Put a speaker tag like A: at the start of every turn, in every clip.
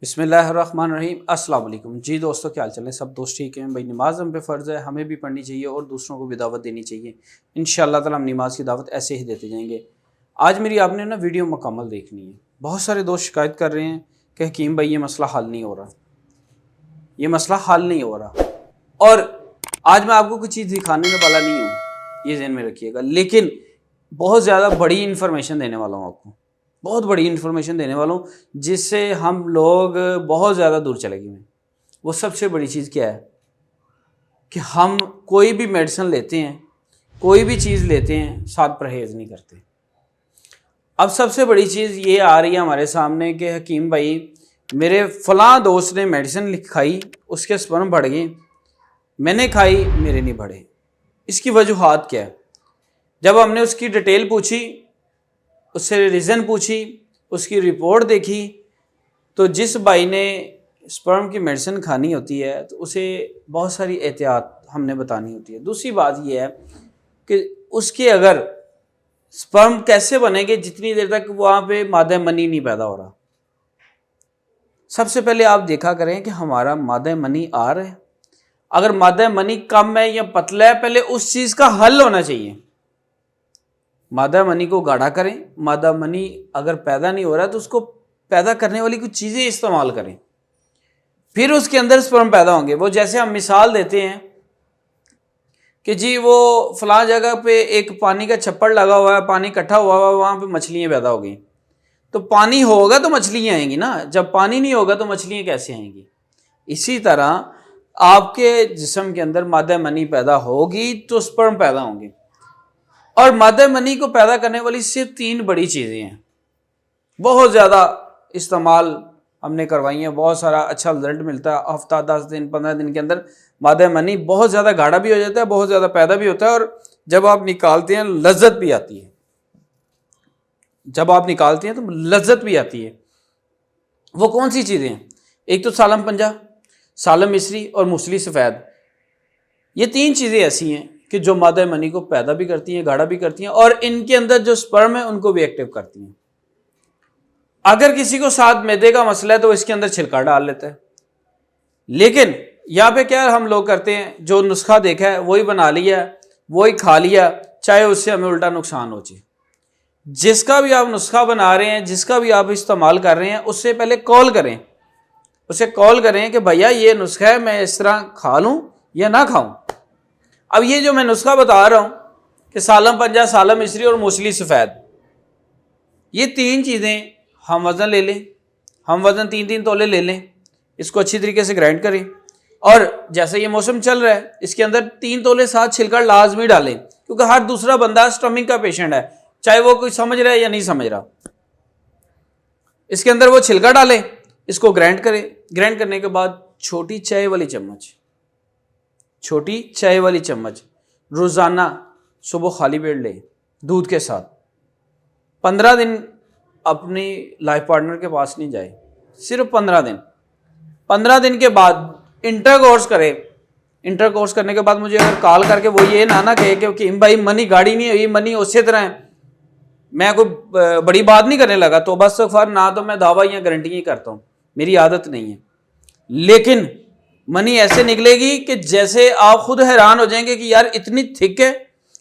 A: بسم اللہ الرحمن الرحیم۔ السلام علیکم جی دوستوں، کیا حال چل ہے؟ سب دوست ٹھیک ہیں بھائی؟ نماز ہم پہ فرض ہے، ہمیں بھی پڑھنی چاہیے اور دوسروں کو بھی دعوت دینی چاہیے۔ انشاءاللہ تعالی ہم نماز کی دعوت ایسے ہی دیتے جائیں گے۔ آج میری آپ نے ویڈیو مکمل دیکھنی ہے۔ بہت سارے دوست شکایت کر رہے ہیں کہ حکیم بھائی یہ مسئلہ حل نہیں ہو رہا، یہ مسئلہ حل نہیں ہو رہا، اور آج میں آپ کو کوئی چیز دکھانے میں والا نہیں ہوں، یہ ذہن میں رکھیے گا، لیکن بہت زیادہ بڑی انفارمیشن دینے والا ہوں آپ کو، بہت بڑی انفارمیشن دینے والا ہوں جس سے ہم لوگ بہت زیادہ دور چلے گئے ہیں۔ وہ سب سے بڑی چیز کیا ہے کہ ہم کوئی بھی میڈیسن لیتے ہیں، کوئی بھی چیز لیتے ہیں، ساتھ پرہیز نہیں کرتے۔ اب سب سے بڑی چیز یہ آ رہی ہے ہمارے سامنے کہ حکیم بھائی میرے فلاں دوست نے میڈیسن لکھائی، اس کے سپرم بڑھ گئے، میں نے کھائی، میرے نہیں بڑھے۔ اس کی وجوہات کیا ہے؟ جب ہم نے اس کی ڈیٹیل پوچھی، اس سے ریزن پوچھی، اس کی رپورٹ دیکھی، تو جس بھائی نے سپرم کی میڈیسن کھانی ہوتی ہے تو اسے بہت ساری احتیاط ہم نے بتانی ہوتی ہے۔ دوسری بات یہ ہے کہ اس کے اگر سپرم کیسے بنے گے جتنی دیر تک وہاں پہ مادہ منی نہیں پیدا ہو رہا۔ سب سے پہلے آپ دیکھا کریں کہ ہمارا مادہ منی آ رہا ہے، اگر مادہ منی کم ہے یا پتلا ہے، پہلے اس چیز کا حل ہونا چاہیے۔ مادہ منی کو گاڑھا کریں، مادہ منی اگر پیدا نہیں ہو رہا تو اس کو پیدا کرنے والی کچھ چیزیں استعمال کریں، پھر اس کے اندر سپرم پیدا ہوں گے۔ وہ جیسے ہم مثال دیتے ہیں کہ جی وہ فلاں جگہ پہ ایک پانی کا چھپڑ لگا ہوا ہے، پانی اکٹھا ہوا ہوا ہے، وہاں پہ مچھلیاں پیدا ہو گئی، تو پانی ہوگا تو مچھلیاں آئیں گی نا، جب پانی نہیں ہوگا تو مچھلیاں کیسے آئیں گی؟ اسی طرح آپ کے جسم کے اندر مادہ منی پیدا ہوگی تو سپرم پیدا ہوں گے، اور مادہ منی کو پیدا کرنے والی صرف 3 بڑی چیزیں ہیں۔ بہت زیادہ استعمال ہم نے کروائی ہیں، بہت سارا اچھا رزلٹ ملتا ہے، ہفتہ 10 دن 15 دن کے اندر مادہ منی بہت زیادہ گاڑھا بھی ہو جاتا ہے، بہت زیادہ پیدا بھی ہوتا ہے، اور جب آپ نکالتے ہیں لذت بھی آتی ہے، جب آپ نکالتے ہیں تو لذت بھی آتی ہے۔ وہ کون سی چیزیں ہیں؟ ایک تو سالم پنجہ، سالم مصری اور موسلی سفید۔ یہ 3 چیزیں ایسی ہیں کہ جو مادہ منی کو پیدا بھی کرتی ہیں، گاڑھا بھی کرتی ہیں، اور ان کے اندر جو سپرم ہے ان کو بھی ایکٹیو کرتی ہیں۔ اگر کسی کو ساتھ معدے کا مسئلہ ہے تو اس کے اندر چھلکا ڈال لیتا ہے، لیکن یہاں پہ کیا ہم لوگ کرتے ہیں، جو نسخہ دیکھا ہے وہی بنا لیا، وہی کھا لیا، چاہے اس سے ہمیں الٹا نقصان ہو جائے۔ جس کا بھی آپ نسخہ بنا رہے ہیں، جس کا بھی آپ استعمال کر رہے ہیں، اس سے پہلے کال کریں، اسے کال کریں کہ بھیا یہ نسخہ ہے، میں اس طرح کھا لوں یا نہ کھاؤں۔ اب یہ جو میں نسخہ بتا رہا ہوں کہ سالم پنجہ، سالم مصری اور موسلی سفید، یہ 3 چیزیں ہم وزن لے لیں، ہم وزن 3 تولے لے لیں، اس کو اچھی طریقے سے گرائنڈ کریں، اور جیسے یہ موسم چل رہا ہے اس کے اندر 3 تولے ساتھ چھلکا لازمی ڈالیں، کیونکہ ہر دوسرا بندہ سٹمک کا پیشنٹ ہے، چاہے وہ کوئی سمجھ رہا ہے یا نہیں سمجھ رہا۔ اس کے اندر وہ چھلکا ڈالیں، اس کو گرائنڈ کریں، گرائنڈ کرنے کے بعد چھوٹی چائے والی چمچ روزانہ صبح خالی پیٹ لیں دودھ کے ساتھ۔ 15 دن اپنی لائف پارٹنر کے پاس نہیں جائے، صرف 15 دن۔ 15 دن کے بعد انٹر کورس کرے، انٹر کورس کرنے کے بعد مجھے اگر کال کر کے وہ یہ نہ کہے کہ بھائی منی گاڑی نہیں ہوئی، منی اسی طرح ہے، میں کوئی بڑی بات نہیں کرنے لگا، تو بس استغفار، نہ تو میں دعویٰ یا گارنٹی ہی کرتا ہوں، میری عادت نہیں ہے، لیکن منی ایسے نکلے گی کہ جیسے آپ خود حیران ہو جائیں گے کہ یار اتنی تھک ہے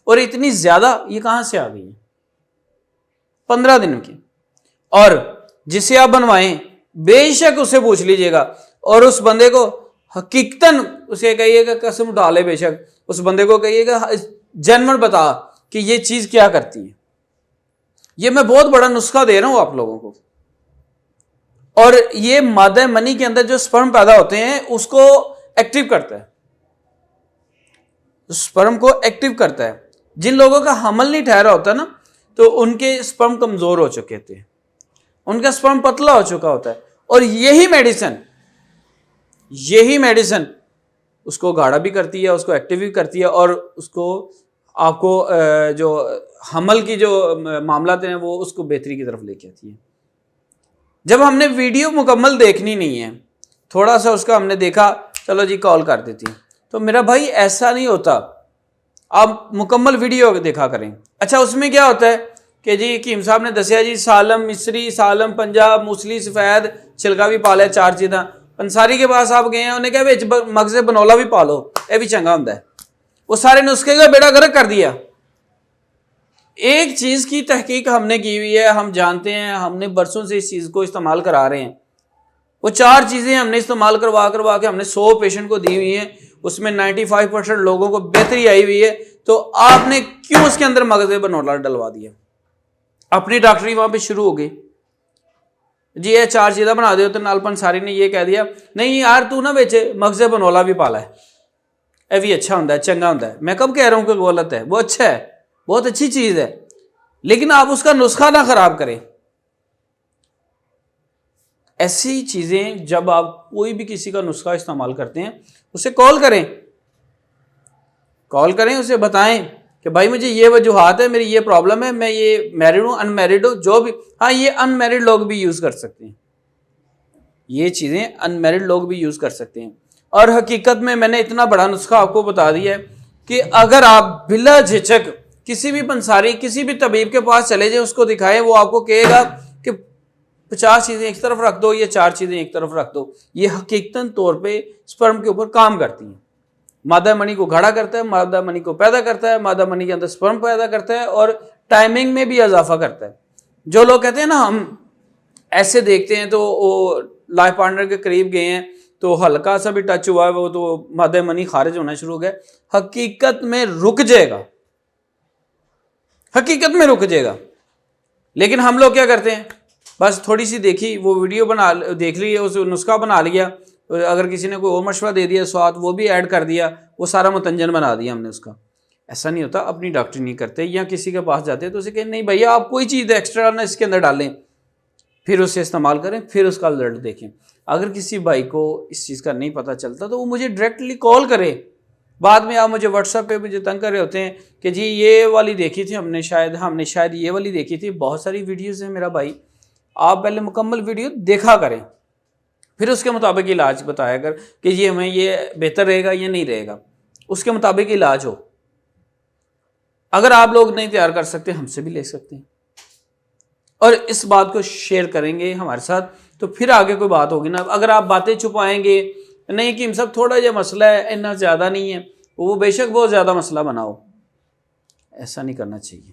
A: اور اتنی زیادہ یہ کہاں سے آ گئی ہے 15 دن کی۔ اور جسے آپ بنوائیں بے شک اسے پوچھ لیجئے گا، اور اس بندے کو حقیقتاً اسے کہیے گا، قسم اٹھا لے بے شک، اس بندے کو کہیے گا جینوین بتا کہ یہ چیز کیا کرتی ہے۔ یہ میں بہت بڑا نسخہ دے رہا ہوں آپ لوگوں کو، اور یہ مادہ منی کے اندر جو سپرم پیدا ہوتے ہیں اس کو ایکٹیو کرتا ہے، سپرم کو ایکٹیو کرتا ہے۔ جن لوگوں کا حمل نہیں ٹھہرا ہوتا نا، تو ان کے سپرم کمزور ہو چکے تھے، ان کا سپرم پتلا ہو چکا ہوتا ہے، اور یہی میڈیسن اس کو گاڑھا بھی کرتی ہے، اس کو ایکٹیو بھی کرتی ہے، اور اس کو آپ کو جو حمل کی جو معاملات ہیں وہ اس کو بہتری کی طرف لے کے آتی ہے۔ جب ہم نے ویڈیو مکمل دیکھنی نہیں ہے، تھوڑا سا اس کا ہم نے دیکھا، چلو جی کال کر دیتی، تو میرا بھائی ایسا نہیں ہوتا، آپ مکمل ویڈیو دیکھا کریں۔ اچھا اس میں کیا ہوتا ہے کہ جی حکیم صاحب نے دسیا جی سالم مصری، سالم پنجاب، موسلی سفید छिलका भी पा लिया, 4 चीज़ां। पंसारी के पास आप गए हैं, उन्हें कहा विच मगज़े बनौला भी पा लो, ये भी चंगा होंदा है। वो सारे नुस्खे का बेड़ा गर्क कर दिया। एक चीज़ की तहकीक हमने की हुई है, हम जानते हैं, हमने बरसों से इस चीज़ को इस्तेमाल करा रहे हैं। वो 4 चीज़ें हमने इस्तेमाल करवा के हमने 100 पेशेंट को दी हुई हैं, उसमें 95% लोगों को बेहतरी आई हुई है। तो आपने क्यों उसके अंदर मगज़े बनौला डलवा दिया? अपनी डॉक्टरी वहाँ पे शुरू हो गई जी, ये 4 चीज़ें बना दो। तो नाल पंसारी ने ये कह दिया, नहीं यार तू ना बेचे मगज़े बनौला भी पाला है, ये भी अच्छा होता है, चंगा होता है। मैं कब कह रहा हूँ कि गलत है? वो अच्छा है, बहुत अच्छी चीज़ है, लेकिन आप उसका नुस्खा ना ख़राब करें। ऐसी चीज़ें जब आप कोई भी किसी का नुस्खा इस्तेमाल करते हैं, उसे कॉल करें, उसे बताएं कि भाई मुझे ये वजूहात है, मेरी ये प्रॉब्लम है, मैं ये मैरिड हूँ, अनमैरिड हूँ, जो भी। हाँ, ये अनमैरिड लोग भी यूज़ कर सकते हैं, ये चीज़ें अनमैरिड लोग भी यूज़ कर सकते हैं। और हकीकत में मैंने इतना बड़ा नुस्खा आपको बता दिया है कि अगर आप बिला झिझक किसी भी पंसारी, किसी भी तबीब के पास चले जाएं, उसको दिखाएं, वो आपको कहेगा कि 50 चीज़ें एक तरफ रख दो, ये 4 चीज़ें एक तरफ रख दो। ये हकीकतन तौर पे स्पर्म के ऊपर काम करती हैं। मादा मनी को गाढ़ा करता है, मादा मनी को पैदा करता है, मादा मनी के अंदर स्पर्म पैदा करता है और टाइमिंग में भी इजाफा करता है। जो लोग कहते हैं ना हम ऐसे देखते हैं तो वो लाइफ पार्टनर के करीब गए हैं तो हल्का सा भी टच हुआ है वो तो मादा मनी खारिज होना शुरू हो गया, हकीकत में रुक जाएगा, हकीकत में रुक जाएगा। लेकिन हम लोग क्या करते हैं, बस थोड़ी सी देखी वो वीडियो देख ली, उस नुस्खा बना लिया, अगर किसी ने कोई और मशवरा दे दिया स्वाद वो भी ऐड कर दिया, वो सारा मुतंजन बना दिया हमने उसका। ऐसा नहीं होता। अपनी डॉक्टरी नहीं करते या किसी के पास जाते तो उसे कहें नहीं भैया आप कोई चीज़ एक्स्ट्रा ना इसके अंदर डालें, फिर उसे इस्तेमाल करें, फिर उसका रिजल्ट देखें। अगर किसी भाई को इस चीज़ का नहीं पता चलता तो वो मुझे डायरेक्टली कॉल करे। बाद में आप मुझे व्हाट्सएप पे मुझे तंग कर रहे होते हैं कि जी ये वाली देखी थी हमने शायद ये वाली देखी थी। बहुत सारी वीडियोज़ हैं मेरा भाई, आप पहले मुकम्मल वीडियो देखा करें, फिर उसके मुताबिक इलाज बताया कर कि ये हमें ये बेहतर रहेगा या नहीं रहेगा, उसके मुताबिक इलाज हो। अगर आप लोग नहीं तैयार कर सकते हमसे भी ले सकते हैं और इस बात को शेयर करेंगे हमारे साथ, तो फिर आगे कोई बात होगी ना। अगर आप बातें छुपाएंगे, नहीं कि सब थोड़ा जो मसला है इतना ज़्यादा नहीं है, वो बेशक बहुत ज़्यादा मसला बनाओ, ऐसा नहीं करना चाहिए।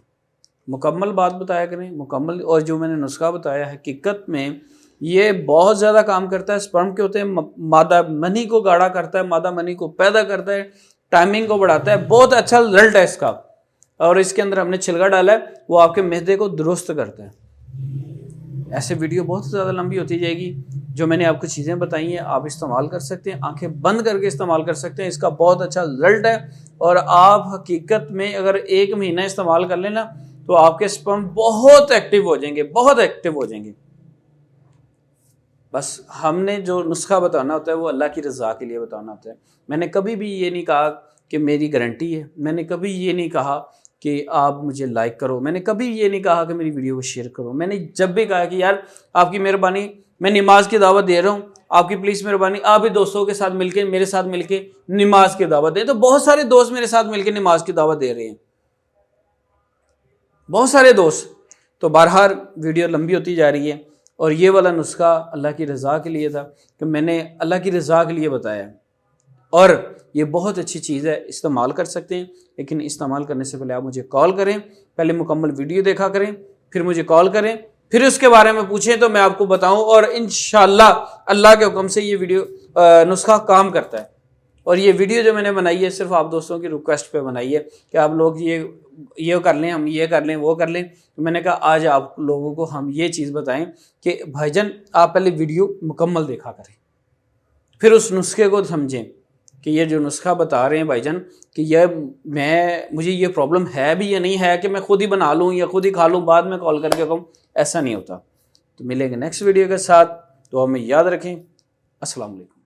A: मुकम्मल बात बताया करें, मुकम्मल। और जो मैंने नुस्खा बताया हकीकत में ये बहुत ज़्यादा काम करता है। स्पर्म के होते हैं, मादा मनी को गाढ़ा करता है, मादा मनी को पैदा करता है, टाइमिंग को बढ़ाता है, बहुत अच्छा रिजल्ट है इसका। और इसके अंदर हमने छिलका डाला है, वो आपके मैदे को दुरुस्त करता है। ऐसे वीडियो बहुत ज़्यादा लंबी होती जाएगी। जो मैंने आपको चीज़ें बताई हैं आप इस्तेमाल कर सकते हैं, आंखें बंद करके इस्तेमाल कर सकते हैं, इसका बहुत अच्छा रिजल्ट है। और आप हकीकत में अगर 1 महीना इस्तेमाल कर लेना तो आपके स्पर्म बहुत एक्टिव हो जाएंगे, बहुत एक्टिव हो जाएंगे। बस हमने जो नुस्खा बताना होता है वो अल्लाह की रज़ा के लिए बताना होता है। मैंने कभी भी ये नहीं कहा कि मेरी गारंटी है, मैंने कभी ये नहीं कहा कि आप मुझे लाइक करो, मैंने कभी ये नहीं कहा कि मेरी वीडियो को शेयर करो। मैंने जब भी कहा कि यार आपकी मेहरबानी, मैं नमाज की दावत दे रहा हूँ, आपकी प्लीज़ मेहरबानी आप भी दोस्तों के साथ मिलके, मेरे साथ मिलके नमाज की दावत दें। तो बहुत सारे दोस्त मेरे साथ मिलके नमाज की दावत दे रहे हैं, बहुत सारे दोस्त। तो बहरहाल वीडियो लंबी होती जा रही है और ये वाला नुस्खा अल्लाह की रज़ा के लिए था कि मैंने अल्लाह की रज़ा के लिए बताया और ये बहुत अच्छी चीज़ है, इस्तेमाल कर सकते हैं। लेकिन इस्तेमाल करने से पहले आप मुझे कॉल करें, पहले मुकम्मल वीडियो देखा करें, फिर मुझे कॉल करें, फिर उसके बारे में पूछें तो मैं आपको बताऊं। और इंशाल्लाह अल्लाह के हुक्म से ये वीडियो नुस्खा काम करता है। और ये वीडियो जो मैंने बनाई है सिर्फ आप दोस्तों की रिक्वेस्ट पे बनाई है कि आप लोग ये कर लें, हम ये कर लें, वो कर लें। तो मैंने कहा आज आप लोगों को हम ये चीज़ बताएं कि भाईजान आप पहले वीडियो मुकम्मल देखा करें, फिर उस नुस्खे को समझें कि ये जो नुस्खा बता रहे हैं भाईजान कि मुझे ये प्रॉब्लम है भी या नहीं है, कि मैं खुद ही बना लूँ या खुद ही खा लूँ, बाद में कॉल करके कहूँ, ऐसा नहीं होता। तो मिलेंगे नेक्स्ट वीडियो के साथ, तो हमें याद रखें। अस्सलाम वालेकुम।